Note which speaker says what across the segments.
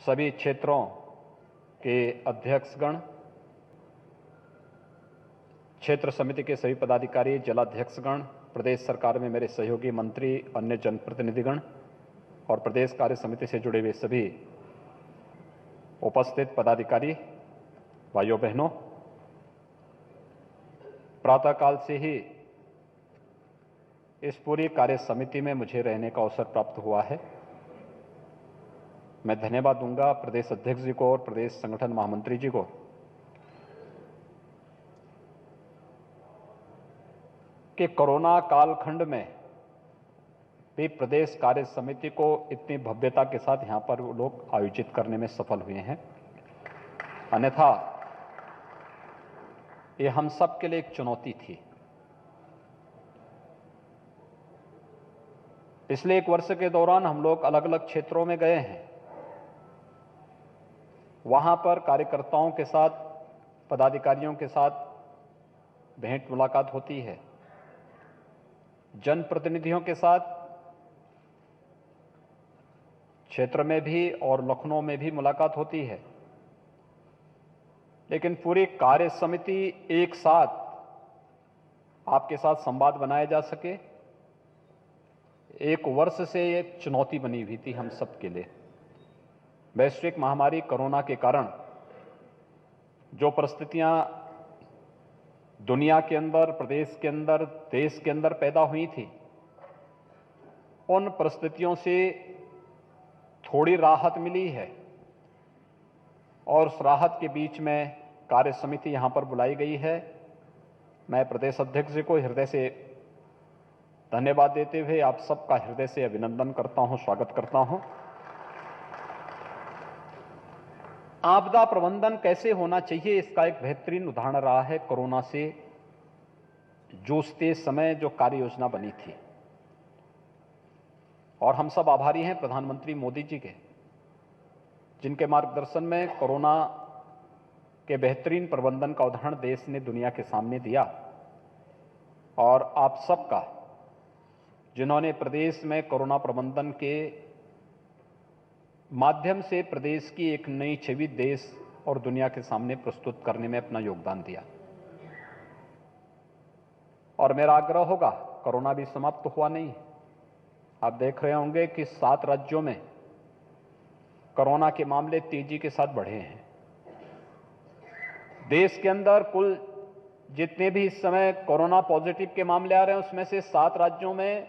Speaker 1: सभी क्षेत्रों के अध्यक्षगण, क्षेत्र समिति के सभी पदाधिकारी, जिलाध्यक्षगण, प्रदेश सरकार में मेरे सहयोगी मंत्री, अन्य जनप्रतिनिधिगण और प्रदेश कार्य समिति से जुड़े हुए सभी उपस्थित पदाधिकारी, भाइयों बहनों, प्रातःकाल से ही इस पूरी कार्य समिति में मुझे रहने का अवसर प्राप्त हुआ है। मैं धन्यवाद दूंगा प्रदेश अध्यक्ष जी को और प्रदेश संगठन महामंत्री जी को कि कोरोना कालखंड में भी प्रदेश कार्य समिति को इतनी भव्यता के साथ यहां पर वो लोग आयोजित करने में सफल हुए हैं। अन्यथा ये हम सब के लिए एक चुनौती थी। पिछले एक वर्ष के दौरान हम लोग अलग अलग क्षेत्रों में गए हैं। वहां पर कार्यकर्ताओं के साथ, पदाधिकारियों के साथ भेंट मुलाकात होती है, जनप्रतिनिधियों के साथ क्षेत्र में भी और लखनऊ में भी मुलाकात होती है, लेकिन पूरी कार्य समिति एक साथ आपके साथ संवाद बनाया जा सके, एक वर्ष से ये चुनौती बनी हुई थी हम सब के लिए। वैश्विक महामारी कोरोना के कारण जो परिस्थितियां दुनिया के अंदर, प्रदेश के अंदर, देश के अंदर पैदा हुई थी, उन परिस्थितियों से थोड़ी राहत मिली है और उस राहत के बीच में कार्य समिति यहां पर बुलाई गई है। मैं प्रदेश अध्यक्ष जी को हृदय से धन्यवाद देते हुए आप सबका हृदय से अभिनंदन करता हूं, स्वागत करता हूं। आपदा प्रबंधन कैसे होना चाहिए, इसका एक बेहतरीन उदाहरण रहा है कोरोना से जूझते समय जो कार्य योजना बनी थी। और हम सब आभारी हैं प्रधानमंत्री मोदी जी के, जिनके मार्गदर्शन में कोरोना के बेहतरीन प्रबंधन का उदाहरण देश ने दुनिया के सामने दिया। और आप सबका, जिन्होंने प्रदेश में कोरोना प्रबंधन के माध्यम से प्रदेश की एक नई छवि देश और दुनिया के सामने प्रस्तुत करने में अपना योगदान दिया। और मेरा आग्रह होगा, कोरोना भी समाप्त हुआ नहीं। आप देख रहे होंगे कि 7 राज्यों में कोरोना के मामले तेजी के साथ बढ़े हैं। देश के अंदर कुल जितने भी इस समय कोरोना पॉजिटिव के मामले आ रहे हैं, उसमें से 7 राज्यों में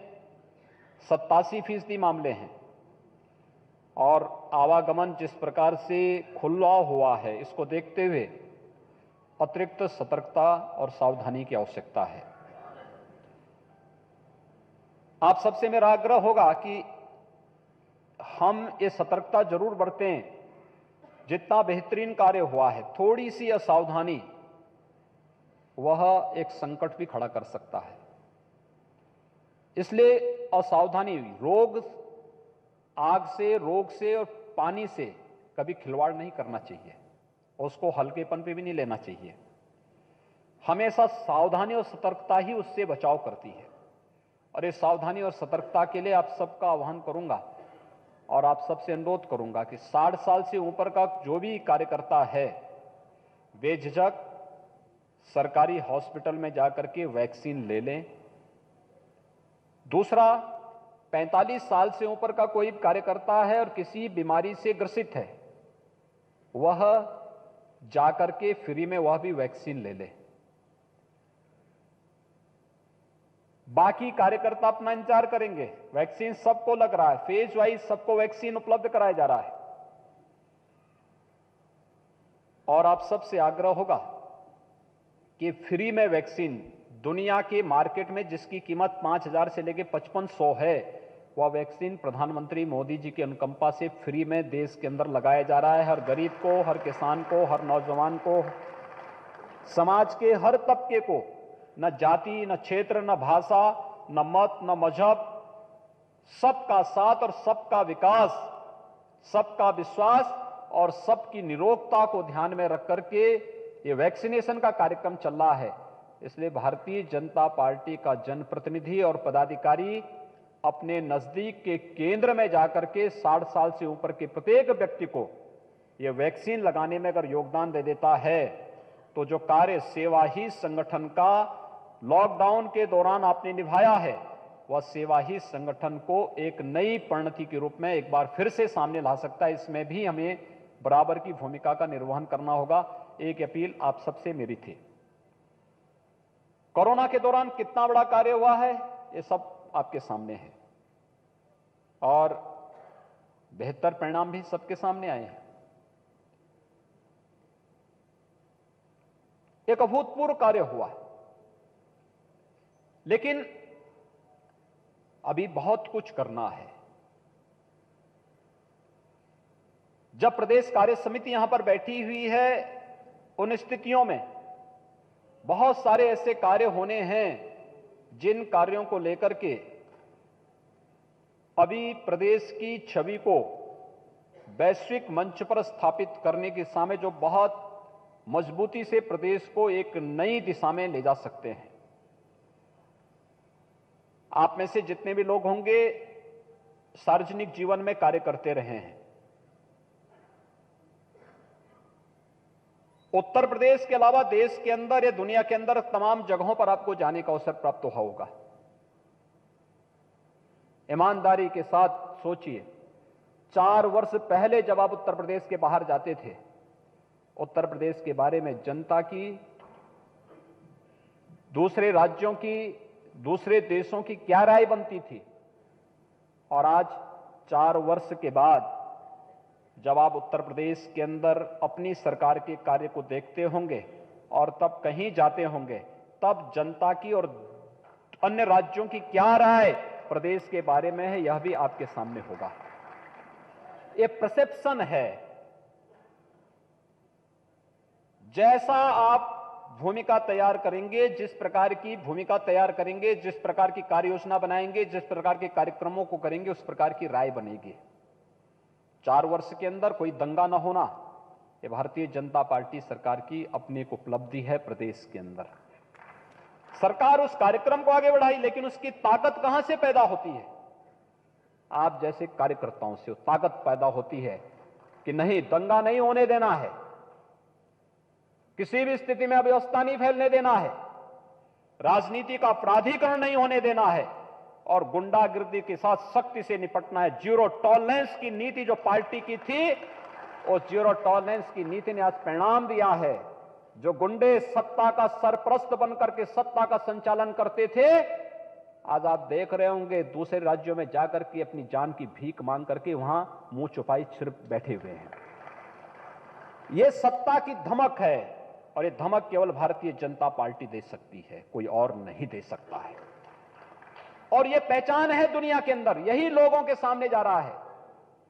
Speaker 1: 87% मामले हैं। और आवागमन जिस प्रकार से खुला हुआ है, इसको देखते हुए अतिरिक्त सतर्कता और सावधानी की आवश्यकता है। आप सबसे मेरा आग्रह होगा कि हम ये सतर्कता जरूर बरतें। जितना बेहतरीन कार्य हुआ है, थोड़ी सी असावधानी वह एक संकट भी खड़ा कर सकता है। इसलिए असावधानी, आग से, रोग से और पानी से कभी खिलवाड़ नहीं करना चाहिए, उसको हल्केपन पे भी नहीं लेना चाहिए। हमेशा सावधानी और सतर्कता ही उससे बचाव करती है। और इस सावधानी और सतर्कता के लिए आप सबका आह्वान करूंगा और आप सबसे अनुरोध करूंगा कि 60 साल से ऊपर का जो भी कार्यकर्ता है, बेझिझक सरकारी हॉस्पिटल में जाकर के वैक्सीन ले लें। दूसरा, 45 साल से ऊपर का कोई कार्यकर्ता है और किसी बीमारी से ग्रसित है, वह जाकर के फ्री में वह भी वैक्सीन ले ले। बाकी कार्यकर्ता अपना इंतजार करेंगे। वैक्सीन सबको लग रहा है, फेज वाइज सबको वैक्सीन उपलब्ध कराया जा रहा है। और आप सबसे आग्रह होगा कि फ्री में वैक्सीन, दुनिया के मार्केट में जिसकी कीमत 5,000 से लेकर 5500 है, वह वैक्सीन प्रधानमंत्री मोदी जी की अनुकंपा से फ्री में देश के अंदर लगाया जा रहा है। हर गरीब को, हर किसान को, हर नौजवान को, समाज के हर तबके को, न जाति, न क्षेत्र, न भाषा, न मत, न मजहब, सबका साथ और सबका विकास, सबका विश्वास और सबकी निरोगता को ध्यान में रख करके ये वैक्सीनेशन का कार्यक्रम चल रहा है। इसलिए भारतीय जनता पार्टी का जनप्रतिनिधि और पदाधिकारी अपने नजदीक के केंद्र में जाकर के 60 साल से ऊपर के प्रत्येक व्यक्ति को यह वैक्सीन लगाने में अगर योगदान दे देता है तो जो कार्य सेवा ही संगठन का लॉकडाउन के दौरान आपने निभाया है, वह सेवा ही संगठन को एक नई परिणति के रूप में एक बार फिर से सामने ला सकता है। इसमें भी हमें बराबर की भूमिका का निर्वहन करना होगा। एक अपील आप सबसे मेरी थी, कोरोना के दौरान कितना बड़ा कार्य हुआ है ये सब आपके सामने है और बेहतर परिणाम भी सबके सामने आए हैं। एक अभूतपूर्व कार्य हुआ है, लेकिन अभी बहुत कुछ करना है। जब प्रदेश कार्य समिति यहां पर बैठी हुई है, उन स्थितियों में बहुत सारे ऐसे कार्य होने हैं जिन कार्यों को लेकर के अभी प्रदेश की छवि को वैश्विक मंच पर स्थापित करने की दिशा में जो बहुत मजबूती से प्रदेश को एक नई दिशा में ले जा सकते हैं। आप में से जितने भी लोग होंगे सार्वजनिक जीवन में कार्य करते रहे हैं। उत्तर प्रदेश के अलावा देश के अंदर या दुनिया के अंदर तमाम जगहों पर आपको जाने का अवसर प्राप्त हुआ होगा। ईमानदारी के साथ सोचिए, 4 वर्ष पहले जब आप उत्तर प्रदेश के बाहर जाते थे, उत्तर प्रदेश के बारे में जनता की, दूसरे राज्यों की, दूसरे देशों की क्या राय बनती थी, और आज 4 वर्ष के बाद जब आप उत्तर प्रदेश के अंदर अपनी सरकार के कार्य को देखते होंगे और तब कहीं जाते होंगे, तब जनता की और अन्य राज्यों की क्या राय प्रदेश के बारे में है, यह भी आपके सामने होगा। यह परसेप्शन है। जैसा आप भूमिका तैयार करेंगे, जिस प्रकार की भूमिका तैयार करेंगे, जिस प्रकार की कार्य योजना बनाएंगे, जिस प्रकार के कार्यक्रमों को करेंगे, उस प्रकार की राय बनेगी। 4 वर्ष के अंदर कोई दंगा न होना, यह भारतीय जनता पार्टी सरकार की अपनी एक उपलब्धि है। प्रदेश के अंदर सरकार उस कार्यक्रम को आगे बढ़ाई, लेकिन उसकी ताकत कहां से पैदा होती है? आप जैसे कार्यकर्ताओं से ताकत पैदा होती है कि नहीं, दंगा नहीं होने देना है, किसी भी स्थिति में अव्यवस्था नहीं फैलने देना है, राजनीति का अपराधीकरण नहीं होने देना है और गुंडागिर्दी के साथ सख्ती से निपटना है। जीरो टॉलरेंस की नीति जो पार्टी की थी, वो जीरो टॉलरेंस की नीति ने आज परिणाम दिया है। जो गुंडे सत्ता का सरपरस्त बनकर के सत्ता का संचालन करते थे, आज आप देख रहे होंगे दूसरे राज्यों में जाकर के अपनी जान की भीख मांग करके वहां मुंह छुपाई सिर्फ बैठे हुए हैं। यह सत्ता की धमक है और यह धमक केवल भारतीय जनता पार्टी दे सकती है, कोई और नहीं दे सकता है। और यह पहचान है दुनिया के अंदर, यही लोगों के सामने जा रहा है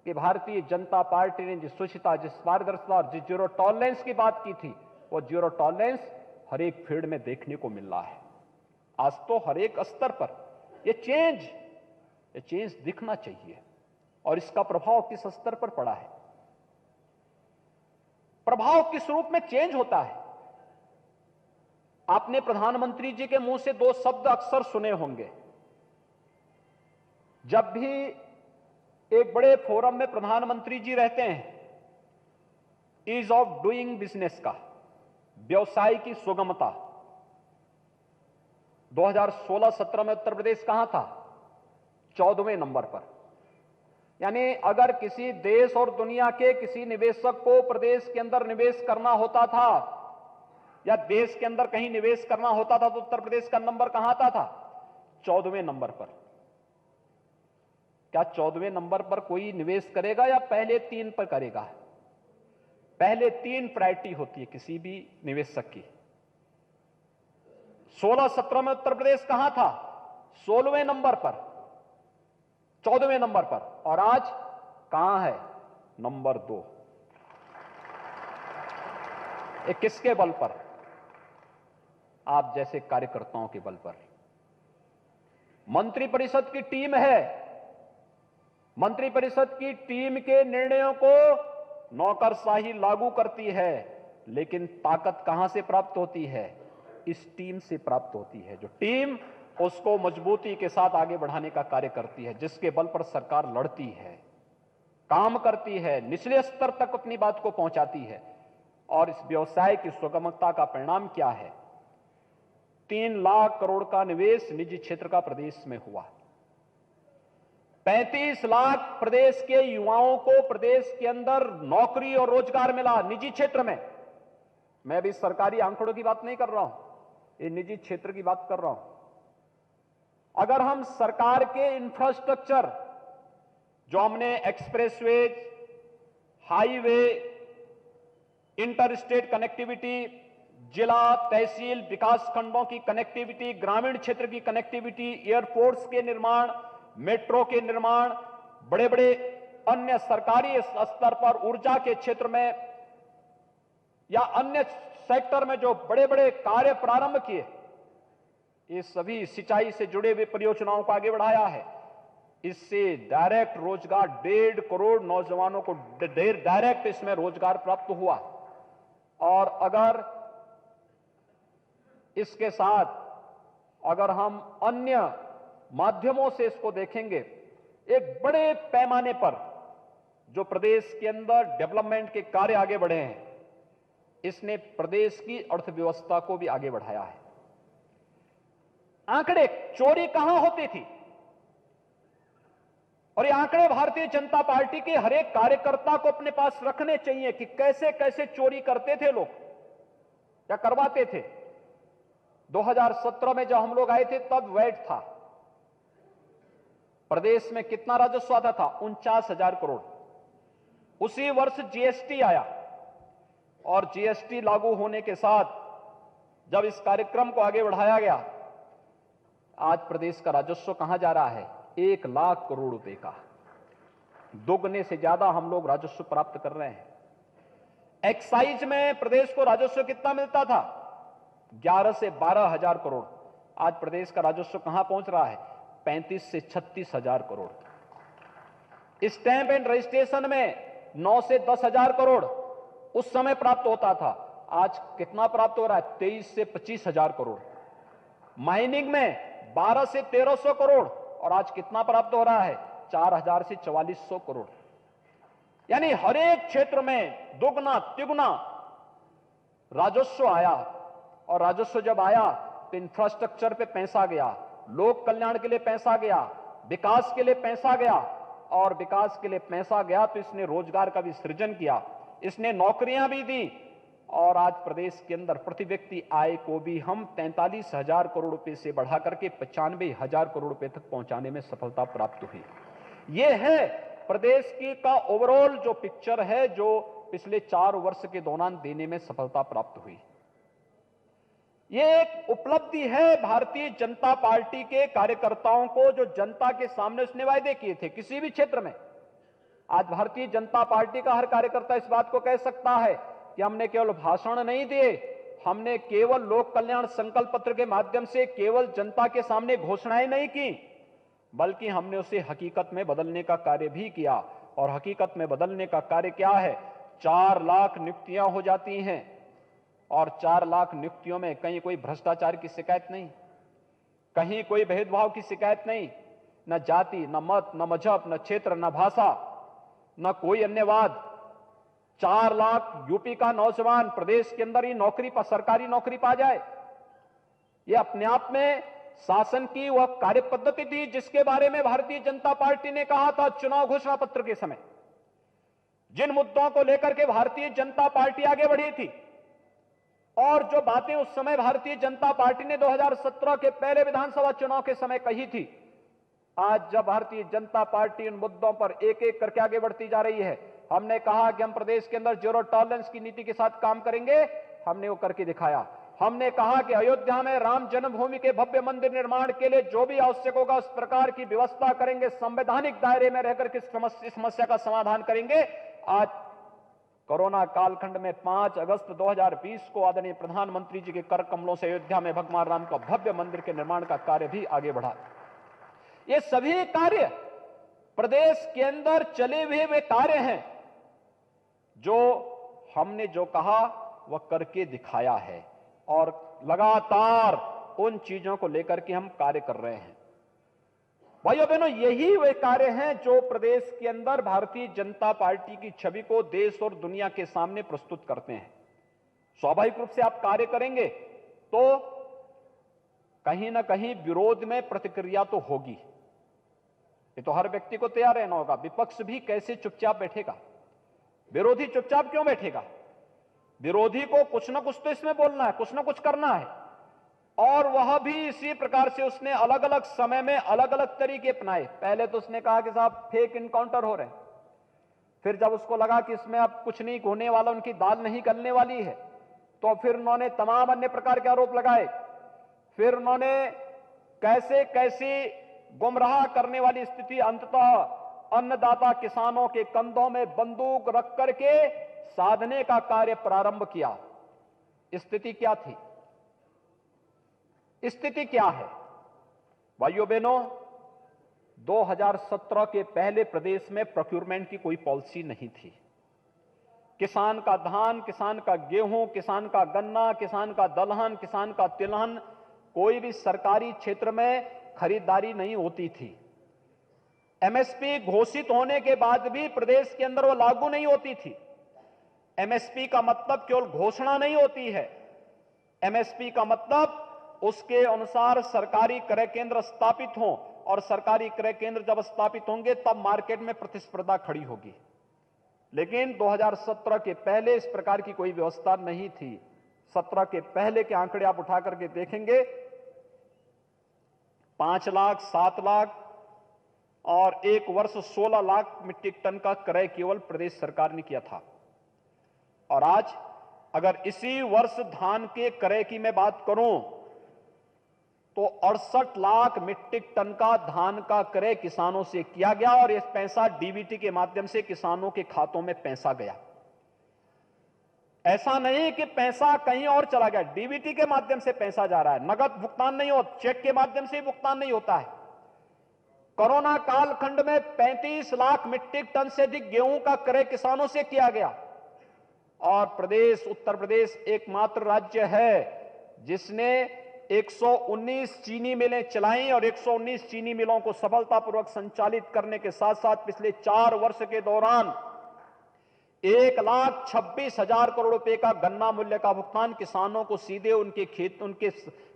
Speaker 1: कि भारतीय जनता पार्टी ने जिस सुचिता, जिस पारदर्शिता और जिस जीरो टॉलरेंस की बात की थी, वो जीरो टॉलरेंस हर एक फील्ड में देखने को मिल रहा है। आज तो हर एक स्तर पर ये चेंज दिखना चाहिए। और इसका प्रभाव किस स्तर पर पड़ा है? प्रभाव किस रूप में चेंज होता है? आपने प्रधानमंत्री जी के मुंह से 2 शब्द अक्सर सुने होंगे। जब भी एक बड़े फोरम में प्रधानमंत्री जी रहते हैं, ईज ऑफ डूइंग बिजनेस का, व्यवसाय की सुगमता। 2016-17 में उत्तर प्रदेश कहां था? 14वें नंबर पर। यानी अगर किसी देश और दुनिया के किसी निवेशक को प्रदेश के अंदर निवेश करना होता था या देश के अंदर कहीं निवेश करना होता था, तो उत्तर प्रदेश का नंबर कहां आता था? 14वें नंबर पर। क्या 14वें नंबर पर कोई निवेश करेगा या पहले 3 पर करेगा? पहले 3 प्रायोरिटी होती है किसी भी निवेशक की। 16-17 में उत्तर प्रदेश कहां था? 16वें नंबर पर, 14वें नंबर पर। और आज कहां है? नंबर 2। ये किसके बल पर? आप जैसे कार्यकर्ताओं के बल पर। मंत्रिपरिषद की टीम है, मंत्रिपरिषद की टीम के निर्णयों को नौकरशाही लागू करती है, लेकिन ताकत कहां से प्राप्त होती है? इस टीम से प्राप्त होती है। जो टीम उसको मजबूती के साथ आगे बढ़ाने का कार्य करती है, जिसके बल पर सरकार लड़ती है, काम करती है, निचले स्तर तक अपनी बात को पहुंचाती है। और इस व्यवसाय की सुगमता का परिणाम क्या है? 3 लाख करोड़ का निवेश निजी क्षेत्र का प्रदेश में हुआ। 35 लाख प्रदेश के युवाओं को प्रदेश के अंदर नौकरी और रोजगार मिला निजी क्षेत्र में। मैं अभी सरकारी आंकड़ों की बात नहीं कर रहा हूं, ये निजी क्षेत्र की बात कर रहा हूं। अगर हम सरकार के इंफ्रास्ट्रक्चर जो हमने expressways, highway, inter state connectivity, जिला तहसील विकास खंडों की कनेक्टिविटी, ग्रामीण क्षेत्र की कनेक्टिविटी, एयरपोर्ट्स के निर्माण, मेट्रो के निर्माण, बड़े बड़े अन्य सरकारी स्तर पर ऊर्जा के क्षेत्र में या अन्य सेक्टर में जो बड़े बड़े कार्य प्रारंभ किए, ये सभी सिंचाई से जुड़े हुए परियोजनाओं को आगे बढ़ाया है। इससे डायरेक्ट रोजगार 1.5 करोड़ नौजवानों को डायरेक्ट इसमें रोजगार प्राप्त हुआ। और अगर इसके साथ अगर हम अन्य माध्यमों से इसको देखेंगे, एक बड़े पैमाने पर जो प्रदेश के अंदर डेवलपमेंट के कार्य आगे बढ़े हैं, इसने प्रदेश की अर्थव्यवस्था को भी आगे बढ़ाया है। आंकड़े, चोरी कहां होती थी, और ये आंकड़े भारतीय जनता पार्टी के हर एक कार्यकर्ता को अपने पास रखने चाहिए कि कैसे कैसे चोरी करते थे लोग या करवाते थे। 2017 में जब हम लोग आए थे तब वैट था, प्रदेश में कितना राजस्व आता था? 49,000 करोड़। उसी वर्ष जीएसटी आया और जीएसटी लागू होने के साथ जब इस कार्यक्रम को आगे बढ़ाया गया, आज प्रदेश का राजस्व कहां जा रहा है? 1 लाख करोड़ रुपए का। दोगुने से ज्यादा हम लोग राजस्व प्राप्त कर रहे हैं। एक्साइज में प्रदेश को राजस्व कितना मिलता था? 11 से 12,000 करोड़। आज प्रदेश का राजस्व कहां पहुंच रहा है? 35 से 36,000 करोड़। स्टैंप एंड रजिस्ट्रेशन में 9 से 10,000 करोड़ उस समय प्राप्त होता था, आज कितना प्राप्त हो रहा है? 23 से 25,000 करोड़। माइनिंग में 12 से 1,300 करोड़ और आज कितना प्राप्त हो रहा है? 4,000 से 4,400 करोड़। यानी हर एक क्षेत्र में दुगना तिगुना राजस्व आया। और राजस्व जब आया तो इंफ्रास्ट्रक्चर पे पैसा गया, लोक कल्याण के लिए पैसा गया, विकास के लिए पैसा गया। और विकास के लिए पैसा गया तो इसने रोजगार का भी सृजन किया, इसने नौकरियां भी दी। और आज प्रदेश के अंदर प्रति व्यक्ति आय को भी हम 43,000 करोड़ रुपए से बढ़ा करके 95,000 करोड़ रुपए तक पहुंचाने में सफलता प्राप्त हुई। यह है प्रदेश की का ओवरऑल जो पिक्चर है, जो पिछले 4 वर्ष के दौरान देने में सफलता प्राप्त हुई। यह एक उपलब्धि है भारतीय जनता पार्टी के कार्यकर्ताओं को, जो जनता के सामने उसने वायदे किए थे किसी भी क्षेत्र में। आज भारतीय जनता पार्टी का हर कार्यकर्ता इस बात को कह सकता है कि हमने केवल भाषण नहीं दिए, हमने केवल लोक कल्याण संकल्प पत्र के माध्यम से केवल जनता के सामने घोषणाएं नहीं की, बल्कि हमने उसे हकीकत में बदलने का कार्य भी किया। और हकीकत में बदलने का कार्य क्या है? 4 लाख नियुक्तियां हो जाती हैं और 4 लाख नियुक्तियों में कहीं कोई भ्रष्टाचार की शिकायत नहीं, कहीं कोई भेदभाव की शिकायत नहीं, न जाति, न मत, न मजहब, न क्षेत्र, न भाषा, न कोई अन्य वाद। 4 लाख यूपी का नौजवान प्रदेश के अंदर ही नौकरी पर, सरकारी नौकरी पा जाए, यह अपने आप में शासन की वह कार्य पद्धति थी जिसके बारे में भारतीय जनता पार्टी ने कहा था चुनाव घोषणा पत्र के समय। जिन मुद्दों को लेकर के भारतीय जनता पार्टी आगे बढ़ी थी और जो बातें उस समय भारतीय जनता पार्टी ने 2017 के पहले विधानसभा चुनाव के समय कही थी, आज जब भारतीय जनता पार्टी उन मुद्दों पर एक एक करके आगे बढ़ती जा रही है। हमने कहा कि हम प्रदेश के अंदर जीरो टॉलरेंस की नीति के साथ काम करेंगे, हमने वो करके दिखाया। हमने कहा कि अयोध्या में राम जन्मभूमि के भव्य मंदिर निर्माण के लिए जो भी आवश्यक होगा उस प्रकार की व्यवस्था करेंगे, संवैधानिक दायरे में रहकर के इस समस्या का समाधान करेंगे। आज कोरोना कालखंड में 5 अगस्त 2020 को आदरणीय प्रधानमंत्री जी के कर कमलों से अयोध्या में भगवान राम का भव्य मंदिर के निर्माण का कार्य भी आगे बढ़ा। ये सभी कार्य प्रदेश के अंदर चले हुए वे कार्य हैं जो हमने जो कहा वह करके दिखाया है। और लगातार उन चीजों को लेकर के हम कार्य कर रहे हैं। भाइयों बहनों, यही वे कार्य हैं जो प्रदेश के अंदर भारतीय जनता पार्टी की छवि को देश और दुनिया के सामने प्रस्तुत करते हैं। स्वाभाविक रूप से आप कार्य करेंगे तो कहीं ना कहीं विरोध में प्रतिक्रिया तो होगी, ये तो हर व्यक्ति को तैयार रहना होगा। विपक्ष भी कैसे चुपचाप बैठेगा, विरोधी चुपचाप क्यों बैठेगा? विरोधी को कुछ ना कुछ तो इसमें बोलना है, कुछ ना कुछ करना है। और वह भी इसी प्रकार से उसने अलग अलग समय में अलग अलग तरीके अपनाए। पहले तो उसने कहा कि साहब फेक इनकाउंटर हो रहे हैं, फिर जब उसको लगा कि इसमें अब कुछ नहीं होने वाला, उनकी दाल नहीं गलने वाली है, तो फिर उन्होंने तमाम अन्य प्रकार के आरोप लगाए। फिर उन्होंने कैसे कैसी गुमराह करने वाली स्थिति, अंततः अन्नदाता किसानों के कंधों में बंदूक रख करके साधने का कार्य प्रारंभ किया। स्थिति क्या थी? स्थिति क्या है भाइयों बहनों? 2017 के पहले प्रदेश में प्रोक्योरमेंट की कोई पॉलिसी नहीं थी। किसान का धान, किसान का गेहूं, किसान का गन्ना, किसान का दलहन, किसान का तिलहन, कोई भी सरकारी क्षेत्र में खरीदारी नहीं होती थी। एमएसपी घोषित होने के बाद भी प्रदेश के अंदर वो लागू नहीं होती थी। एमएसपी का मतलब केवल घोषणा नहीं होती है। एमएसपी का मतलब उसके अनुसार सरकारी क्रय केंद्र स्थापित हों, और सरकारी क्रय केंद्र जब स्थापित होंगे तब मार्केट में प्रतिस्पर्धा खड़ी होगी। लेकिन 2017 के पहले इस प्रकार की कोई व्यवस्था नहीं थी। 17 के पहले के आंकड़े आप उठा करके देखेंगे, 5 लाख, 7 लाख और एक वर्ष 16 लाख मीट्रिक टन का क्रय केवल प्रदेश सरकार ने किया था। और आज अगर इसी वर्ष धान के क्रय की मैं बात करूं तो 68 लाख मीट्रिक टन का धान का क्रय किसानों से किया गया, और यह पैसा डीबीटी के माध्यम से किसानों के खातों में पैसा गया। ऐसा नहीं कि पैसा कहीं और चला गया, डीबीटी के माध्यम से पैसा जा रहा है। नगद भुगतान नहीं होता, चेक के माध्यम से भुगतान नहीं होता है। कोरोना कालखंड में 35 लाख मीट्रिक टन से अधिक गेहूं का क्रय किसानों से किया गया, और प्रदेश, उत्तर प्रदेश एकमात्र राज्य है जिसने 119 चीनी मिलें चलाई, और 119 चीनी मिलों को सफलतापूर्वक संचालित करने के साथ साथ पिछले 4 वर्ष के दौरान 1,26,000 करोड़ रुपए का गन्ना मूल्य का भुगतान किसानों को सीधे उनके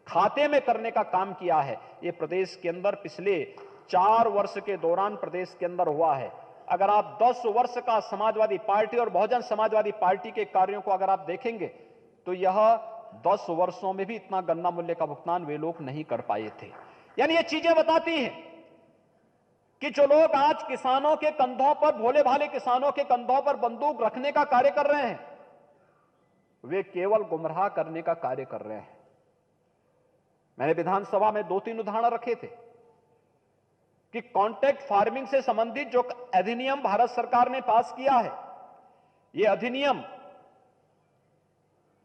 Speaker 1: खाते में करने का काम किया है। यह प्रदेश के अंदर पिछले 4 वर्ष के दौरान प्रदेश के अंदर हुआ है। अगर आप 10 वर्ष का समाजवादी पार्टी और बहुजन समाजवादी पार्टी के कार्यों को अगर आप देखेंगे तो यह 10 वर्षों में भी इतना गन्ना मूल्य का भुगतान वे लोग नहीं कर पाए थे। यानी ये चीजें बताती हैं कि जो लोग आज किसानों के कंधों पर, भोले भाले किसानों के कंधों पर बंदूक रखने का कार्य कर रहे हैं, वे केवल गुमराह करने का कार्य कर रहे हैं। मैंने विधानसभा में 2-3 उदाहरण रखे थे कि कॉन्ट्रैक्ट फार्मिंग से संबंधित जो अधिनियम भारत सरकार ने पास किया है, यह अधिनियम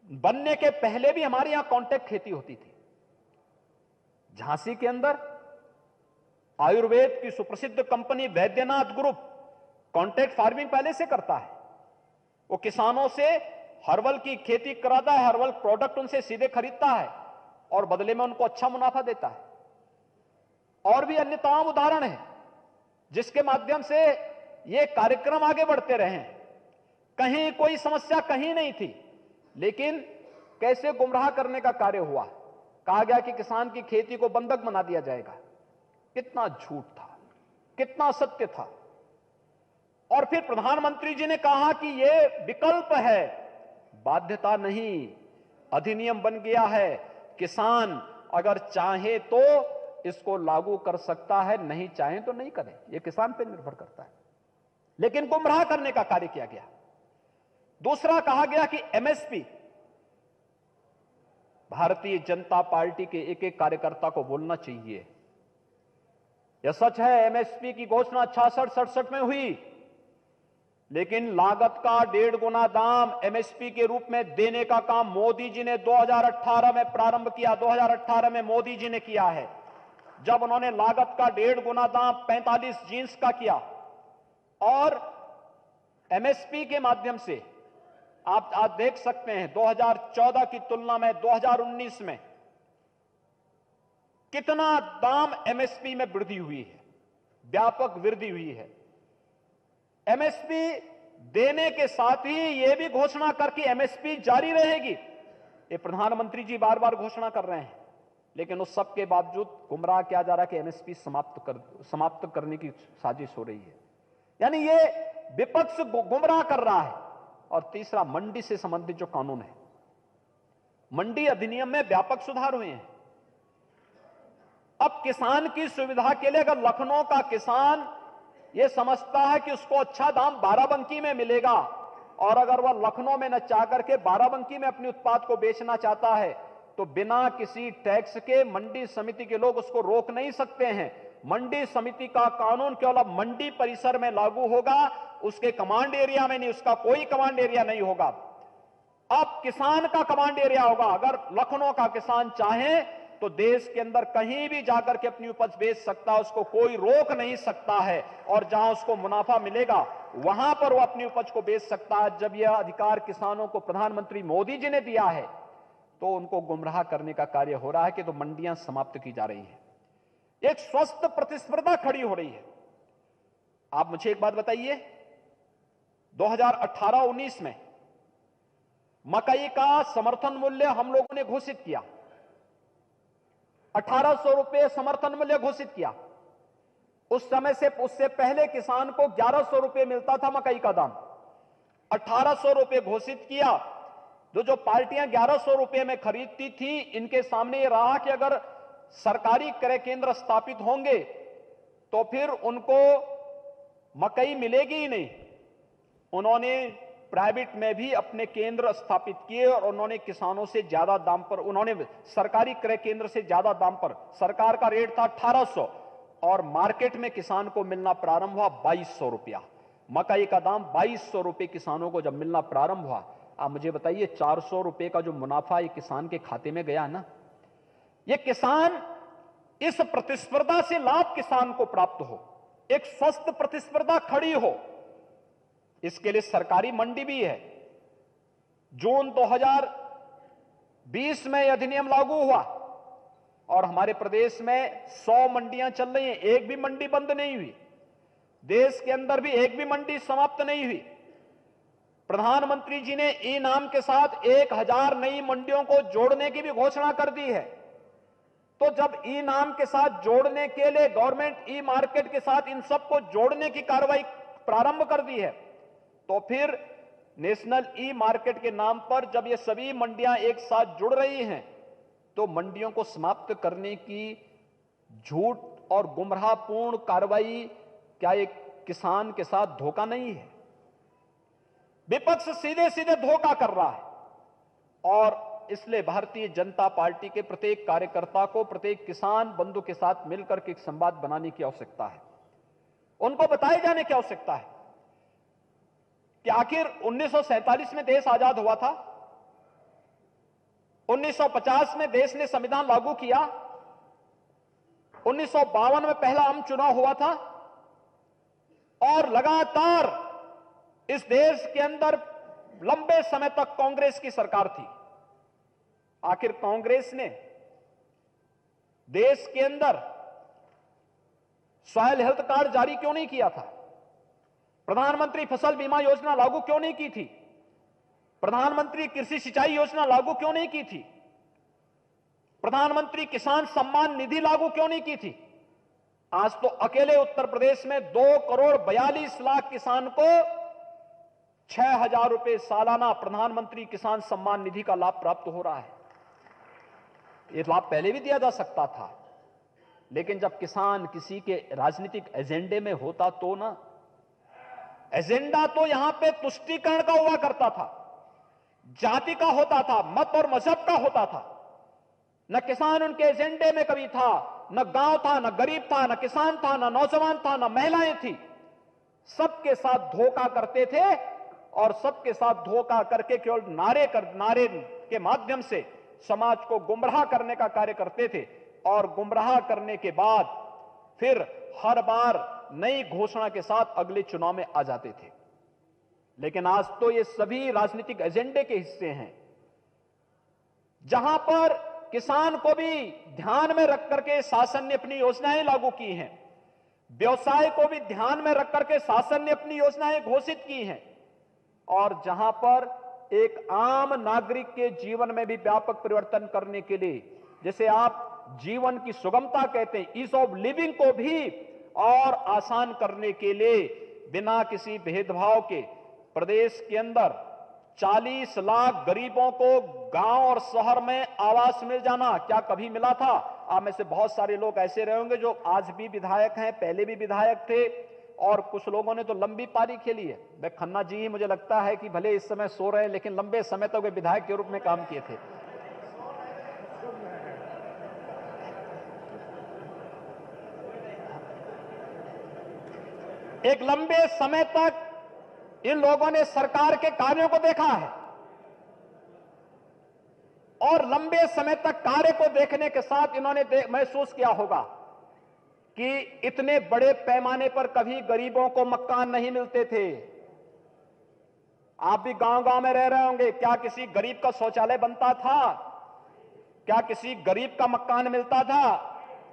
Speaker 1: बनने के पहले भी हमारे यहां कॉन्ट्रैक्ट खेती होती थी। झांसी के अंदर आयुर्वेद की सुप्रसिद्ध company Baidyanath group contract farming पहले से करता है। वो किसानों से हर्बल की खेती कराता है, हर्बल प्रोडक्ट उनसे सीधे खरीदता है और बदले में उनको अच्छा मुनाफा देता है। और भी अन्य तमाम उदाहरण हैं जिसके माध्यम से ये कार्यक्रम आगे बढ़ते रहे। कहीं कोई समस्या कहीं नहीं थी, लेकिन कैसे गुमराह करने का कार्य हुआ। कहा गया कि किसान की खेती को बंधक बना दिया जाएगा। कितना झूठ था, कितना सत्य था। और फिर प्रधानमंत्री जी ने कहा कि यह विकल्प है, बाध्यता नहीं, अधिनियम बन गया है, किसान अगर चाहे तो इसको लागू कर सकता है, नहीं चाहे तो नहीं करे, यह किसान पर निर्भर करता है। लेकिन गुमराह करने का कार्य किया गया। दूसरा कहा गया कि एमएसपी, भारतीय जनता पार्टी के एक एक कार्यकर्ता को बोलना चाहिए, यह सच है एमएसपी की घोषणा 66-67 में हुई, लेकिन लागत का 1.5 गुना दाम एमएसपी के रूप में देने का काम मोदी जी ने 2018 में प्रारंभ किया। 2018 में मोदी जी ने किया है, जब उन्होंने लागत का 1.5 गुना दाम 45 जींस का किया। और एमएसपी के माध्यम से आप आज देख सकते हैं 2014 की तुलना में 2019 में कितना दाम एमएसपी में वृद्धि हुई है, व्यापक वृद्धि हुई है। एमएसपी देने के साथ ही यह भी घोषणा करके एमएसपी जारी रहेगी, ये प्रधानमंत्री जी बार बार घोषणा कर रहे हैं, लेकिन उस सब के बावजूद गुमराह किया जा रहा है कि एमएसपी समाप्त करने की साजिश हो रही है। यानी ये विपक्ष गुमराह कर रहा है। और तीसरा, मंडी से संबंधित जो कानून है, मंडी अधिनियम में व्यापक सुधार हुए हैं। अब किसान की सुविधा के लिए अगर लखनऊ का किसान यह समझता है कि उसको अच्छा दाम बाराबंकी में मिलेगा, और अगर वह लखनऊ में न चाह करके बाराबंकी में अपने उत्पाद को बेचना चाहता है, तो बिना किसी टैक्स के मंडी समिति के लोग उसको रोक नहीं सकते हैं। मंडी समिति का कानून केवल अब मंडी परिसर में लागू होगा, उसके कमांड एरिया में नहीं, उसका कोई कमांड एरिया नहीं होगा। अब किसान का कमांड एरिया होगा। अगर लखनऊ का किसान चाहे तो देश के अंदर कहीं भी जाकर के अपनी उपज बेच सकता है, उसको कोई रोक नहीं सकता है, और जहां उसको मुनाफा मिलेगा वहां पर वो अपनी उपज को बेच सकता है। जब यह अधिकार किसानों को प्रधानमंत्री मोदी जी ने दिया है, तो उनको गुमराह करने का कार्य हो रहा है कि तो मंडियां समाप्त की जा रही हैं, एक स्वस्थ प्रतिस्पर्धा खड़ी हो रही है। आप मुझे एक बात बताइए, 2018-19 में मकई का समर्थन मूल्य हम लोगों ने घोषित किया, 1800 रुपए समर्थन मूल्य घोषित किया। उस समय से उससे पहले किसान को 1100 रुपए मिलता था मकई का दाम, 1800 रुपए घोषित किया। जो पार्टियां 1100 रुपए में खरीदती थी, इनके सामने यह रहा कि अगर सरकारी क्रय केंद्र स्थापित होंगे तो फिर उनको मकई मिलेगी ही नहीं। उन्होंने प्राइवेट में भी अपने केंद्र स्थापित किए और उन्होंने किसानों से ज्यादा दाम पर, उन्होंने सरकारी क्रय केंद्र से ज्यादा दाम पर, सरकार का रेट था 1800 और मार्केट में किसान को मिलना प्रारंभ हुआ 2200 रुपया। मकई का दाम 2200 रुपए किसानों को जब मिलना प्रारंभ हुआ, आप मुझे बताइए 400 रुपए का जो मुनाफा ये किसान के खाते में गया ना, ये किसान, इस प्रतिस्पर्धा से लाभ किसान को प्राप्त हो, एक स्वस्थ प्रतिस्पर्धा खड़ी हो, इसके लिए सरकारी मंडी भी है। जून 2020 में यह अधिनियम लागू हुआ और हमारे प्रदेश में 100 मंडियां चल रही हैं, एक भी मंडी बंद नहीं हुई, देश के अंदर भी एक भी मंडी समाप्त नहीं हुई। प्रधानमंत्री जी ने ई नाम के साथ 1000 नई मंडियों को जोड़ने की भी घोषणा कर दी है। तो जब ई नाम के साथ जोड़ने के लिए गवर्नमेंट ई मार्केट के साथ इन सबको जोड़ने की कार्रवाई प्रारंभ कर दी है, तो फिर नेशनल ई मार्केट के नाम पर जब ये सभी मंडियां एक साथ जुड़ रही हैं, तो मंडियों को समाप्त करने की झूठ और गुमराहपूर्ण कार्रवाई क्या एक किसान के साथ धोखा नहीं है? विपक्ष सीधे सीधे धोखा कर रहा है, और इसलिए भारतीय जनता पार्टी के प्रत्येक कार्यकर्ता को प्रत्येक किसान बंधु के साथ मिलकर के एक संवाद बनाने की आवश्यकता है। उनको बताए जाने की आवश्यकता है कि आखिर 1947 में देश आजाद हुआ था, 1950 में देश ने संविधान लागू किया, 1952 में पहला आम चुनाव हुआ था, और लगातार इस देश के अंदर लंबे समय तक कांग्रेस की सरकार थी। आखिर कांग्रेस ने देश के अंदर सॉइल हेल्थ कार्ड जारी क्यों नहीं किया था? प्रधानमंत्री फसल बीमा योजना लागू क्यों नहीं की थी? प्रधानमंत्री कृषि सिंचाई योजना लागू क्यों नहीं की थी? प्रधानमंत्री किसान सम्मान निधि लागू क्यों नहीं की थी? आज तो अकेले उत्तर प्रदेश में 2,42,00,000 किसान को 6,000 रुपए सालाना प्रधानमंत्री किसान सम्मान निधि का लाभ प्राप्त हो रहा है। यह लाभ पहले भी दिया जा सकता था, लेकिन जब किसान किसी के राजनीतिक एजेंडे में होता तो ना, एजेंडा तो यहां पे तुष्टीकरण का हुआ करता था, जाति का होता था, मत और मजहब का होता था। न किसान उनके एजेंडे में कभी था, न गांव था, न गरीब था, न किसान था, न नौजवान था, न महिलाएं थी। सबके साथ धोखा करते थे और सबके साथ धोखा करके केवल नारे के माध्यम से समाज को गुमराह करने का कार्य करते थे, और गुमराह करने के बाद फिर हर बार नई घोषणा के साथ अगले चुनाव में आ जाते थे। लेकिन आज तो ये सभी राजनीतिक एजेंडे के हिस्से हैं, जहां पर किसान को भी ध्यान में रख करके शासन ने अपनी योजनाएं लागू की हैं, व्यवसाय को भी ध्यान में रख करके शासन ने अपनी योजनाएं घोषित की हैं, और जहां पर एक आम नागरिक के जीवन में भी व्यापक परिवर्तन करने के लिए, जिसे आप जीवन की सुगमता कहते हैं, ईज ऑफ लिविंग को भी और आसान करने के लिए बिना किसी भेदभाव के प्रदेश के अंदर 40 लाख गरीबों को गांव और शहर में आवास मिल जाना क्या कभी मिला था? आप में से बहुत सारे लोग ऐसे रहे होंगे जो आज भी विधायक हैं, पहले भी विधायक थे, और कुछ लोगों ने तो लंबी पारी खेली है। मैं खन्ना जी ही मुझे लगता है कि भले इस समय सो रहे हैं, लेकिन लंबे समय तक वे विधायक के रूप में काम किए थे। एक लंबे समय तक इन लोगों ने सरकार के कार्यों को देखा है, और लंबे समय तक कार्य को देखने के साथ इन्होंने महसूस किया होगा कि इतने बड़े पैमाने पर कभी गरीबों को मकान नहीं मिलते थे। आप भी गांव-गांव में रह रहे होंगे, क्या किसी गरीब का शौचालय बनता था? क्या किसी गरीब का मकान मिलता था?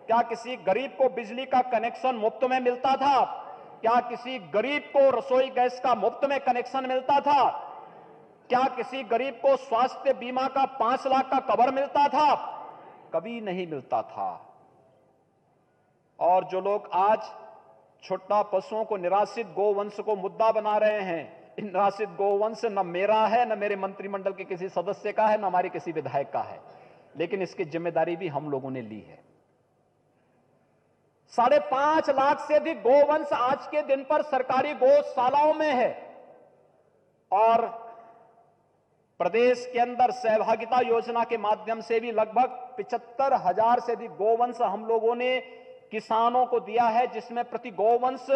Speaker 1: क्या किसी गरीब को बिजली का कनेक्शन मुफ्त में मिलता था? क्या किसी गरीब को रसोई गैस का मुफ्त में कनेक्शन मिलता था? क्या किसी गरीब को स्वास्थ्य बीमा का 5 लाख का कवर मिलता था? कभी नहीं मिलता था। और जो लोग आज छोटा पशुओं को, निराश्रित गोवंश को मुद्दा बना रहे हैं, निराश्रित गोवंश न मेरा है, न मेरे मंत्रिमंडल के किसी सदस्य का है, न हमारे किसी विधायक का है, लेकिन इसकी जिम्मेदारी भी हम लोगों ने ली है। 5.5 लाख से अधिक गोवंश आज के दिन पर सरकारी गौशालाओं में है, और प्रदेश के अंदर सहभागिता योजना के माध्यम से भी लगभग 75,000 से अधिक गोवंश हम लोगों ने किसानों को दिया है, जिसमें प्रति गोवंश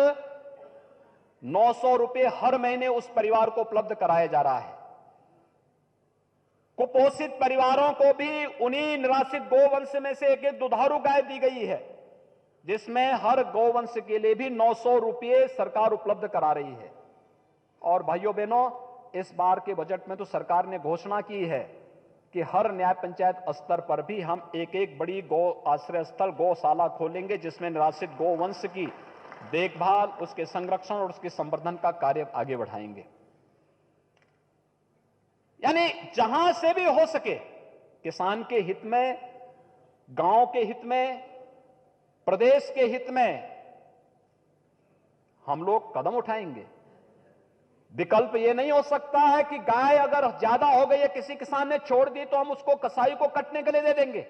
Speaker 1: 900 रुपए हर महीने उस परिवार को उपलब्ध कराया जा रहा है। कुपोषित परिवारों को भी उन्हीं निराश्रित गोवंश में से एक दुधारू गाय दी गई है, जिसमें हर गोवंश के लिए भी 900 रुपए सरकार उपलब्ध करा रही है। और भाइयों बहनों, इस बार के बजट में तो सरकार ने घोषणा की है कि हर न्याय पंचायत स्तर पर भी हम एक बड़ी गौ आश्रय स्थल, गौशाला खोलेंगे, जिसमें निराश्रित गोवंश की देखभाल, उसके संरक्षण और उसके संवर्धन का कार्य आगे बढ़ाएंगे। यानी जहां से भी हो सके किसान के हित में, गांव के हित में, प्रदेश के हित में हम लोग कदम उठाएंगे। विकल्प यह नहीं हो सकता है कि गाय अगर ज्यादा हो गई है, किसी किसान ने छोड़ दी, तो हम उसको कसाई को कटने के लिए दे देंगे।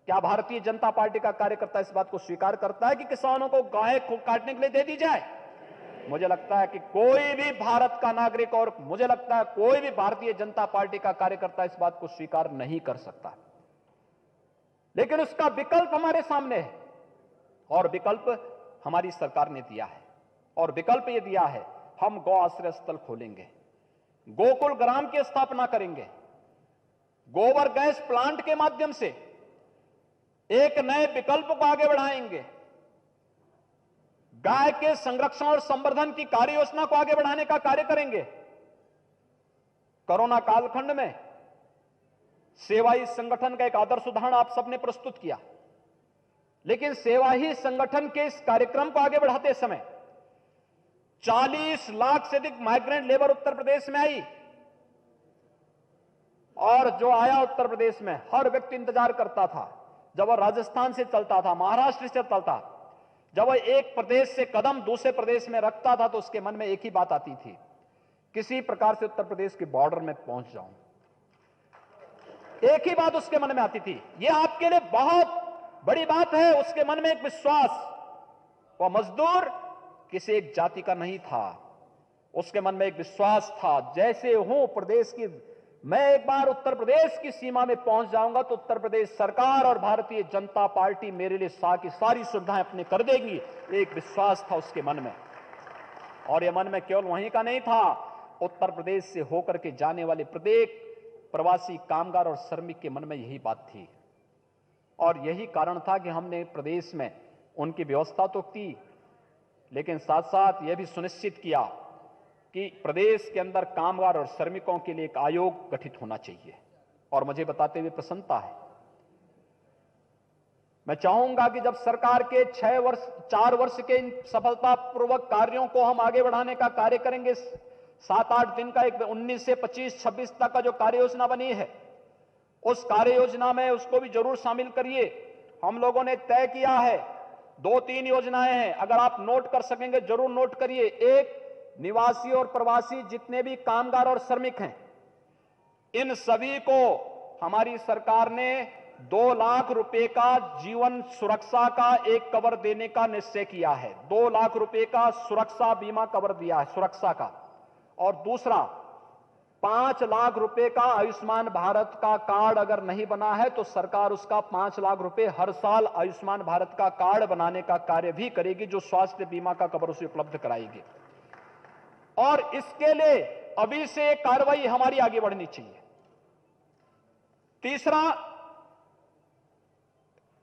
Speaker 1: क्या भारतीय जनता पार्टी का कार्यकर्ता इस बात को स्वीकार करता है कि किसानों को गाय को काटने के लिए दे दी जाए? मुझे लगता है कि कोई भी भारत का नागरिक, और मुझे लगता है कोई भी भारतीय जनता पार्टी का कार्यकर्ता इस बात को स्वीकार नहीं कर सकता। लेकिन उसका विकल्प हमारे सामने है, और विकल्प हमारी सरकार ने दिया है। और विकल्प यह दिया है, हम गौ आश्रय स्थल खोलेंगे, गोकुल ग्राम की स्थापना करेंगे, गोबर गैस प्लांट के माध्यम से एक नए विकल्प को आगे बढ़ाएंगे, गाय के संरक्षण और संवर्धन की कार्य योजना को आगे बढ़ाने का कार्य करेंगे। कोरोना कालखंड में सेवा ही संगठन का एक आदर्श उदाहरण आप सबने प्रस्तुत किया, लेकिन सेवा ही संगठन के इस कार्यक्रम को आगे बढ़ाते समय 40 लाख से अधिक माइग्रेंट लेबर उत्तर प्रदेश में आई, और जो आया उत्तर प्रदेश में, हर व्यक्ति इंतजार करता था जब वह राजस्थान से चलता था, महाराष्ट्र से चलता था, जब वह एक प्रदेश से कदम दूसरे प्रदेश में रखता था, तो उसके मन में एक ही बात आती थी, किसी प्रकार से उत्तर प्रदेश के बॉर्डर में पहुंच जाऊं। एक ही बात उसके मन में आती थी। यह आपके लिए बहुत बड़ी बात है। उसके मन में एक विश्वास, वह मजदूर किसी एक जाति का नहीं था, उसके मन में एक विश्वास था, जैसे हूं प्रदेश की, मैं एक बार उत्तर प्रदेश की सीमा में पहुंच जाऊंगा तो उत्तर प्रदेश सरकार और भारतीय जनता पार्टी मेरे लिए की सारी सुविधाएं अपने कर देगी। एक विश्वास था उसके मन में, और यह मन में केवल वहीं का नहीं था, उत्तर प्रदेश से होकर के जाने वाले प्रत्येक प्रवासी कामगार और श्रमिक के मन में यही बात थी। और यही कारण था कि हमने प्रदेश में उनकी व्यवस्था तो की, लेकिन साथ साथ यह भी सुनिश्चित किया कि प्रदेश के अंदर कामगार और श्रमिकों के लिए एक आयोग गठित होना चाहिए। और मुझे बताते हुए प्रसन्नता है मैं चाहूंगा कि जब सरकार के 4 वर्ष के इन सफलतापूर्वक कार्यों को हम आगे बढ़ाने का कार्य करेंगे, 7-8 दिन का एक 19 से 25-26 तक का जो कार्य योजना बनी है, उस कार्य योजना में उसको भी जरूर शामिल करिए। हम लोगों ने तय किया है 2-3 योजनाएं हैं, अगर आप नोट कर सकेंगे जरूर नोट करिए। एक, निवासी और प्रवासी जितने भी कामगार और श्रमिक हैं, इन सभी को हमारी सरकार ने 2 लाख रुपए का जीवन सुरक्षा का एक कवर देने का निश्चय किया है। 2 लाख रुपए का सुरक्षा बीमा कवर दिया है, सुरक्षा का। और दूसरा, 5 लाख रुपए का आयुष्मान भारत का कार्ड अगर नहीं बना है तो सरकार उसका 5 लाख रुपए हर साल आयुष्मान भारत का कार्ड बनाने का कार्य भी करेगी, जो स्वास्थ्य बीमा का कवर उसे उपलब्ध कराएगी। और इसके लिए अभी से कार्रवाई हमारी आगे बढ़नी चाहिए। तीसरा,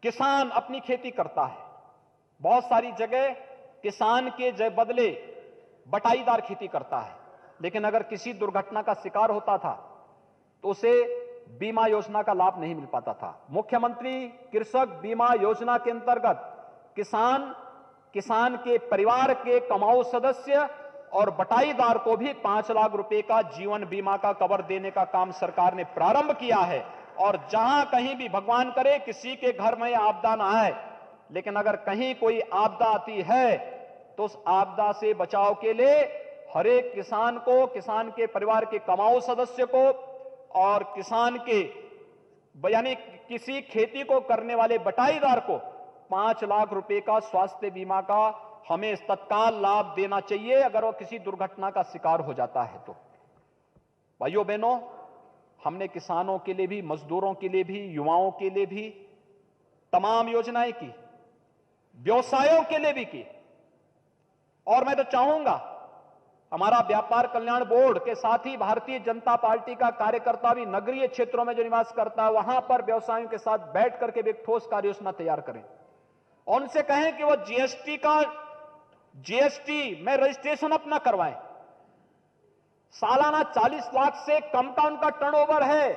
Speaker 1: किसान अपनी खेती करता है, बहुत सारी जगह किसान के बदले बटाईदार खेती करता है, लेकिन अगर किसी दुर्घटना का शिकार होता था तो उसे बीमा योजना का लाभ नहीं मिल पाता था। मुख्यमंत्री कृषक बीमा योजना के अंतर्गत किसान के परिवार के कमाऊ सदस्य और बटाईदार को भी 5 लाख रुपए का जीवन बीमा का कवर देने का काम सरकार ने प्रारंभ किया है। और जहां कहीं भी भगवान करे किसी के घर में आपदा ना आए, लेकिन अगर कहीं कोई आपदा आती है तो उस आपदा से बचाव के लिए हर एक किसान को, किसान के परिवार के कमाऊ सदस्य को और किसान के यानी किसी खेती को करने वाले बटाईदार को 5 लाख रुपए का स्वास्थ्य बीमा का हमें तत्काल लाभ देना चाहिए अगर वो किसी दुर्घटना का शिकार हो जाता है तो। भाइयों बहनों, हमने किसानों के लिए भी, मजदूरों के लिए भी, युवाओं के लिए भी तमाम योजनाएं की, व्यवसायों के लिए भी की। और मैं तो चाहूंगा हमारा व्यापार कल्याण बोर्ड के साथ ही भारतीय जनता पार्टी का कार्यकर्ता भी नगरीय क्षेत्रों में जो निवास करता है वहां पर व्यवसायों के साथ बैठ करके भी एक ठोस कार्य योजना तैयार करें और उनसे कहें कि वो जीएसटी में रजिस्ट्रेशन अपना करवाएं। सालाना 40 लाख से कम का उनका टर्नओवर है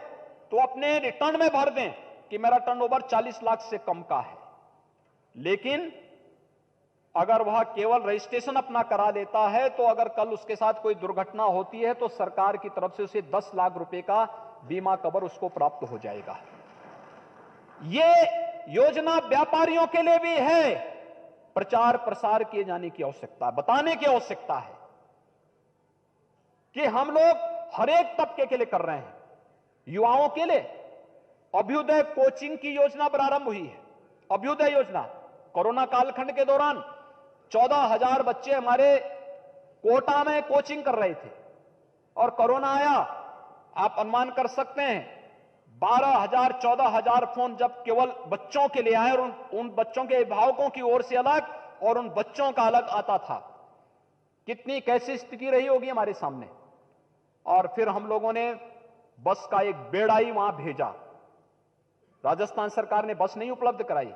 Speaker 1: तो अपने रिटर्न में भर दें कि मेरा टर्नओवर 40 लाख से कम का है। लेकिन अगर वह केवल रजिस्ट्रेशन अपना करा देता है तो अगर कल उसके साथ कोई दुर्घटना होती है तो सरकार की तरफ से उसे 10 लाख रुपए का बीमा कवर उसको प्राप्त हो जाएगा। ये योजना व्यापारियों के लिए भी है, प्रचार प्रसार किए जाने की आवश्यकता है, बताने की आवश्यकता है कि हम लोग हर एक तबके के लिए कर रहे हैं। युवाओं के लिए अभ्युदय कोचिंग की योजना प्रारंभ हुई है। अभ्युदय योजना कोरोना कालखंड के दौरान 14,000 बच्चे हमारे कोटा में कोचिंग कर रहे थे और कोरोना आया, आप अनुमान कर सकते हैं 12,000 14,000 फोन जब केवल बच्चों के लिए आए और उन बच्चों के अभिभावकों की ओर से अलग और उन बच्चों का अलग आता था, कितनी कैसी स्थिति रही होगी हमारे सामने। और फिर हम लोगों ने बस का एक बेड़ा ही वहां भेजा। राजस्थान सरकार ने बस नहीं उपलब्ध कराई,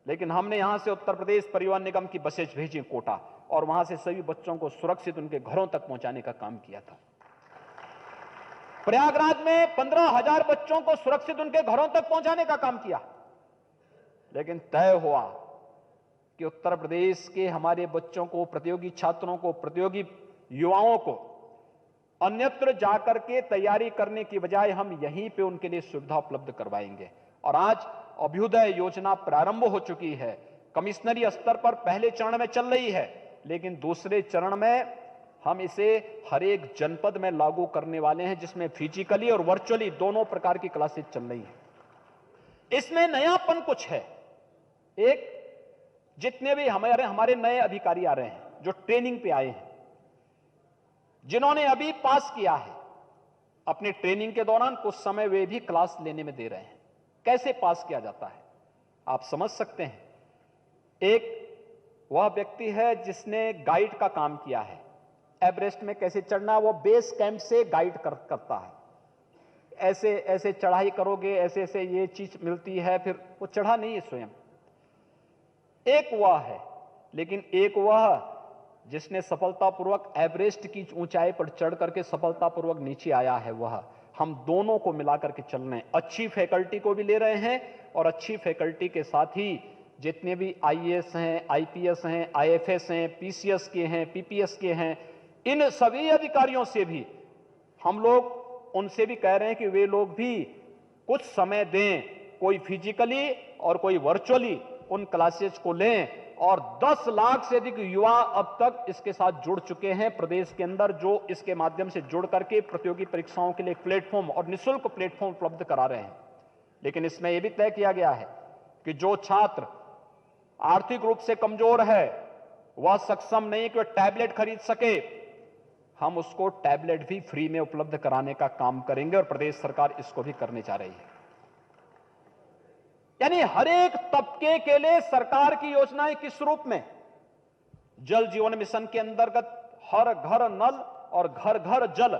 Speaker 1: लेकिन हमने यहां से उत्तर प्रदेश परिवहन निगम की बसें भेजी कोटा और वहां से सभी बच्चों को सुरक्षित उनके घरों तक पहुंचाने का काम किया था। प्रयागराज में 15,000 बच्चों को सुरक्षित उनके घरों तक पहुंचाने का काम किया। लेकिन तय हुआ कि उत्तर प्रदेश के हमारे बच्चों को, प्रतियोगी छात्रों को, प्रतियोगी युवाओं को अन्यत्र जाकर के तैयारी करने की बजाय हम यहीं पे उनके लिए सुविधा उपलब्ध करवाएंगे। और आज अभ्युदय योजना प्रारंभ हो चुकी है। कमिश्नरी स्तर पर पहले चरण में चल रही है, लेकिन दूसरे चरण में हम इसे हर एक जनपद में लागू करने वाले हैं, जिसमें फिजिकली और वर्चुअली दोनों प्रकार की क्लासेस चल रही हैं। इसमें नयापन कुछ है। एक, जितने भी हमारे नए अधिकारी आ रहे हैं जो ट्रेनिंग पे आए हैं, जिन्होंने अभी पास किया है, अपने ट्रेनिंग के दौरान कुछ समय वे भी क्लास लेने में दे रहे हैं। कैसे पास किया जाता है आप समझ सकते हैं। एक वह व्यक्ति है जिसने गाइड का काम किया है, एवरेस्ट में कैसे चढ़ना, वो बेस कैंप से गाइड करता है। ऐसे ऐसे चढ़ाई करोगे, ऐसे ऐसे ये चीज मिलती है, फिर वो चढ़ा नहीं है स्वयं। एक वह है, लेकिन एक वह जिसने सफलतापूर्वक एवरेस्ट की ऊंचाई पर चढ़ करके सफलतापूर्वक नीचे आया है। वह हम दोनों को मिलाकर के चल रहे हैं। अच्छी फैकल्टी को भी ले रहे हैं और अच्छी फैकल्टी के साथ ही जितने भी आईएएस हैं, आईपीएस हैं, आईएफएस हैं, पीसीएस के हैं, पीपीएस के हैं, इन सभी अधिकारियों से भी हम लोग उनसे भी कह रहे हैं कि वे लोग भी कुछ समय दें, कोई फिजिकली और कोई वर्चुअली उन क्लासेस को लें। और 10 लाख से अधिक युवा अब तक इसके साथ जुड़ चुके हैं प्रदेश के अंदर, जो इसके माध्यम से जुड़ करके प्रतियोगी परीक्षाओं के लिए एक प्लेटफॉर्म और निःशुल्क प्लेटफॉर्म उपलब्ध करा रहे हैं। लेकिन इसमें यह भी तय किया गया है कि जो छात्र आर्थिक रूप से कमजोर है, वह सक्षम नहीं कि वह टैबलेट खरीद सके, हम उसको टैबलेट भी फ्री में उपलब्ध कराने का काम करेंगे और प्रदेश सरकार इसको भी करने जा रही है। यानी हर एक तबके के लिए सरकार की योजनाएं किस रूप में? जल जीवन मिशन के अंतर्गत हर घर नल और घर घर जल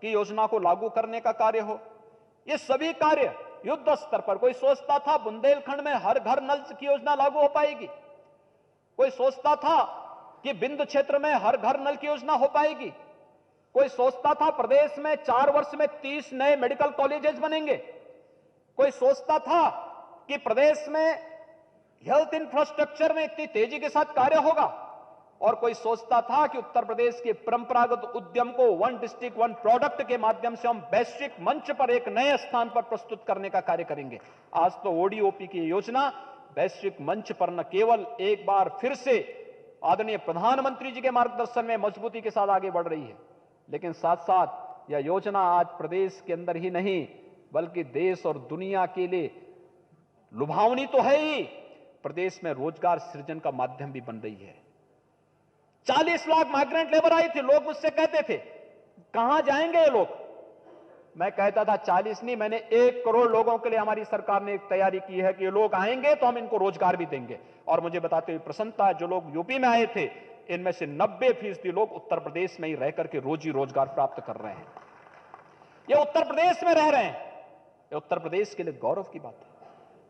Speaker 1: की योजना को लागू करने का कार्य हो। ये सभी कार्य युद्ध स्तर पर। कोई सोचता था बुंदेलखंड में हर घर नल की योजना लागू हो पाएगी, कोई सोचता था कि बिंद क्षेत्र में हर घर नल की योजना हो पाएगी, कोई सोचता था प्रदेश में 4 वर्ष में 30 नए मेडिकल कॉलेजेस बनेंगे, कोई सोचता था कि प्रदेश में हेल्थ इंफ्रास्ट्रक्चर में इतनी तेजी के साथ कार्य होगा, और कोई सोचता था कि उत्तर प्रदेश के परंपरागत उद्यम को वन डिस्ट्रिक्ट वन प्रोडक्ट के माध्यम से हम वैश्विक मंच पर एक नए स्थान पर प्रस्तुत करने का कार्य करेंगे। आज तो ओडीओपी की योजना वैश्विक मंच पर न केवल एक बार फिर से आदरणीय प्रधानमंत्री जी के मार्गदर्शन में मजबूती के साथ आगे बढ़ रही है, लेकिन साथ साथ यह योजना आज प्रदेश के अंदर ही नहीं बल्कि देश और दुनिया के लिए लुभावनी तो है ही, प्रदेश में रोजगार सृजन का माध्यम भी बन रही है। 40 लाख माइग्रेंट लेबर आई थी। लोग मुझसे कहते थे कहां जाएंगे ये लोग? मैं कहता था 40 नहीं, मैंने 1 करोड़ लोगों के लिए हमारी सरकार ने एक तैयारी की है कि ये लोग आएंगे तो हम इनको रोजगार भी देंगे। और मुझे बताते हुए प्रसन्नता है, जो लोग यूपी में आए थे इनमें से 90% लोग उत्तर प्रदेश में ही रह करके रोजी रोजगार प्राप्त कर रहे हैं। ये उत्तर प्रदेश में रह रहे हैं। ये उत्तर प्रदेश के लिए गौरव की बात है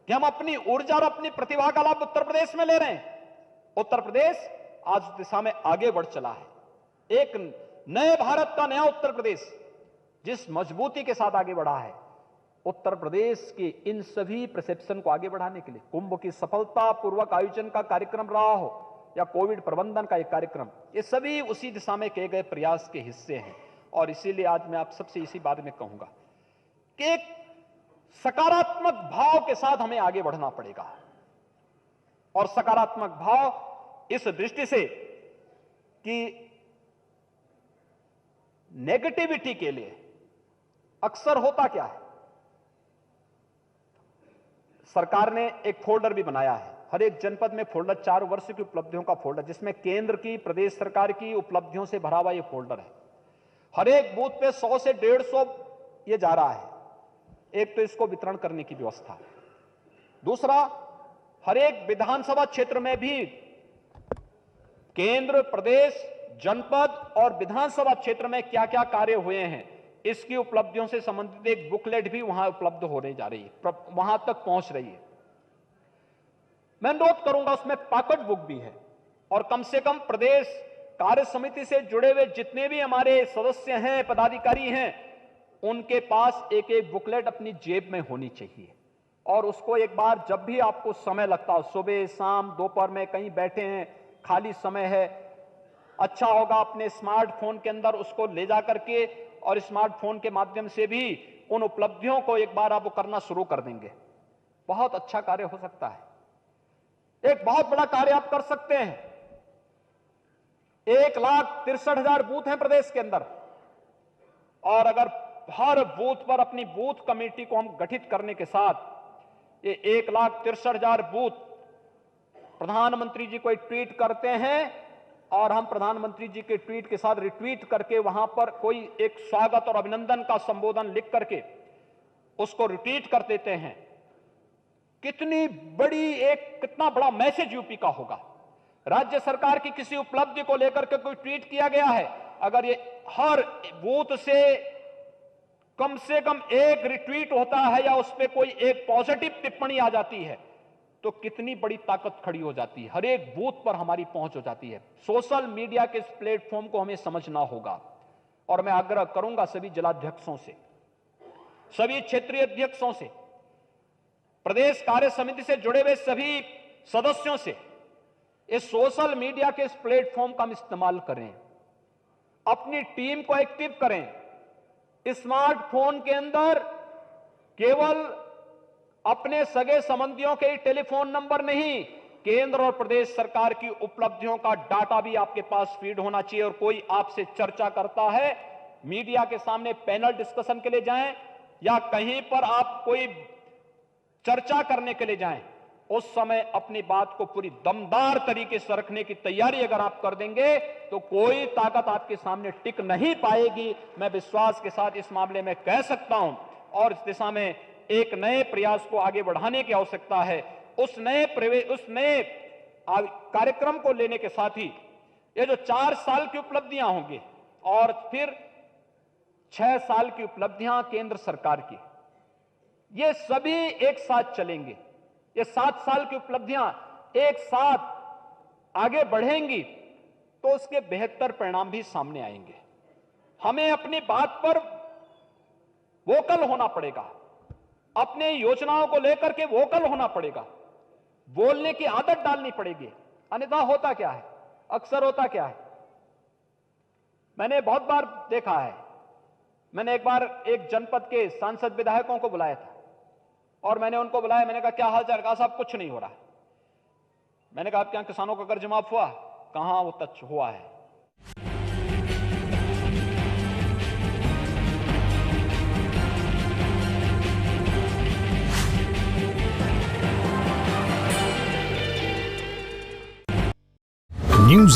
Speaker 1: कि हम अपनी ऊर्जा और अपनी प्रतिभा का लाभ उत्तर प्रदेश में ले रहे हैं। उत्तर प्रदेश आज उस दिशा में आगे बढ़ चला है। एक नए भारत का नया उत्तर प्रदेश जिस मजबूती के साथ आगे बढ़ा है, उत्तर प्रदेश के इन सभी परसेप्शन को आगे बढ़ाने के लिए कुंभ की सफलतापूर्वक आयोजन का कार्यक्रम रहा हो या कोविड प्रबंधन का एक कार्यक्रम, ये सभी उसी दिशा में किए गए प्रयास के हिस्से हैं। और इसीलिए आज मैं आप सबसे इसी बारे में कहूंगा कि एक सकारात्मक भाव के साथ हमें आगे बढ़ना पड़ेगा। और सकारात्मक भाव इस दृष्टि से कि नेगेटिविटी के लिए अक्सर होता क्या है, सरकार ने एक फोल्डर भी बनाया है, हर एक जनपद में फोल्डर, 4 वर्ष की उपलब्धियों का फोल्डर, जिसमें केंद्र की, प्रदेश सरकार की उपलब्धियों से भरा हुआ यह फोल्डर है। हर एक बूथ पे 100 से 150 ये जा रहा है। एक तो इसको वितरण करने की व्यवस्था, दूसरा हर एक विधानसभा क्षेत्र में भी केंद्र, प्रदेश, जनपद और विधानसभा क्षेत्र में क्या क्या कार्य हुए हैं इसकी उपलब्धियों से संबंधित एक बुकलेट भी वहां उपलब्ध होने जा रही है, वहां तक पहुंच रही है। मैं अनुरोध करूंगा उसमें पॉकेट बुक भी है, और कम से कम प्रदेश कार्य समिति से जुड़े हुए जितने भी हमारे सदस्य हैं, पदाधिकारी हैं, उनके पास एक एक बुकलेट अपनी जेब में होनी चाहिए। और उसको एक बार जब भी आपको समय लगता हो, सुबह, शाम, दोपहर में कहीं बैठे हैं, खाली समय है, अच्छा होगा अपने स्मार्टफोन के अंदर उसको ले जा करके और स्मार्टफोन के माध्यम से भी उन उपलब्धियों को एक बार आप वो करना शुरू कर देंगे, बहुत अच्छा कार्य हो सकता है। एक बहुत बड़ा कार्य आप कर सकते हैं। 1,63,000 बूथ हैं प्रदेश के अंदर, और अगर हर बूथ पर अपनी बूथ कमेटी को हम गठित करने के साथ ये 1,63,000 बूथ प्रधानमंत्री जी को एक ट्वीट करते हैं और हम प्रधानमंत्री जी के ट्वीट के साथ रिट्वीट करके वहां पर कोई एक स्वागत और अभिनंदन का संबोधन लिख करके उसको रिट्वीट कर देते हैं, कितना बड़ा मैसेज यूपी का होगा। राज्य सरकार की किसी उपलब्धि को लेकर के कोई ट्वीट किया गया है, अगर ये हर बूथ से कम एक रिट्वीट होता है या उस पर कोई एक पॉजिटिव टिप्पणी आ जाती है तो कितनी बड़ी ताकत खड़ी हो जाती है, हर एक बूथ पर हमारी पहुंच हो जाती है। सोशल मीडिया के इस प्लेटफॉर्म को हमें समझना होगा, और मैं आग्रह करूंगा सभी जिलाध्यक्षों से सभी क्षेत्रीय अध्यक्षों से, प्रदेश कार्य समिति से जुड़े हुए सभी सदस्यों से इस सोशल मीडिया के इस प्लेटफॉर्म का हम इस्तेमाल करें, अपनी टीम को एक्टिव करें। स्मार्टफोन के अंदर केवल अपने सगे संबंधियों के ही टेलीफोन नंबर नहीं, केंद्र और प्रदेश सरकार की उपलब्धियों का डाटा भी आपके पास फीड होना चाहिए। और कोई आपसे चर्चा करता है, मीडिया के सामने पैनल डिस्कशन के लिए जाएं या कहीं पर आप कोई चर्चा करने के लिए जाएं, उस समय अपनी बात को पूरी दमदार तरीके से रखने की तैयारी अगर आप कर देंगे तो कोई ताकत आपके सामने टिक नहीं पाएगी। मैं विश्वास के साथ इस मामले में कह सकता हूं और इस दिशा में एक नए प्रयास को आगे बढ़ाने की आवश्यकता है। उस नए कार्यक्रम को लेने के साथ ही ये जो 4 साल की उपलब्धियां होंगी और फिर 6 साल की उपलब्धियां केंद्र सरकार की, ये सभी एक साथ चलेंगे। ये 7 साल की उपलब्धियां एक साथ आगे बढ़ेंगी तो उसके बेहतर परिणाम भी सामने आएंगे। हमें अपनी बात पर वोकल होना पड़ेगा, अपने योजनाओं को लेकर के वोकल होना पड़ेगा, बोलने की आदत डालनी पड़ेगी। अन्यथा होता क्या है, अक्सर होता क्या है, मैंने बहुत बार देखा है। मैंने एक बार एक जनपद के सांसद विधायकों को बुलाया था और मैंने उनको बुलाया, मैंने कहा क्या हाल चाल, कहा साहब कुछ नहीं हो रहा। मैंने कहा क्या किसानों का कर्ज माफ हुआ, कहां वो टच हुआ है।
Speaker 2: न्यूज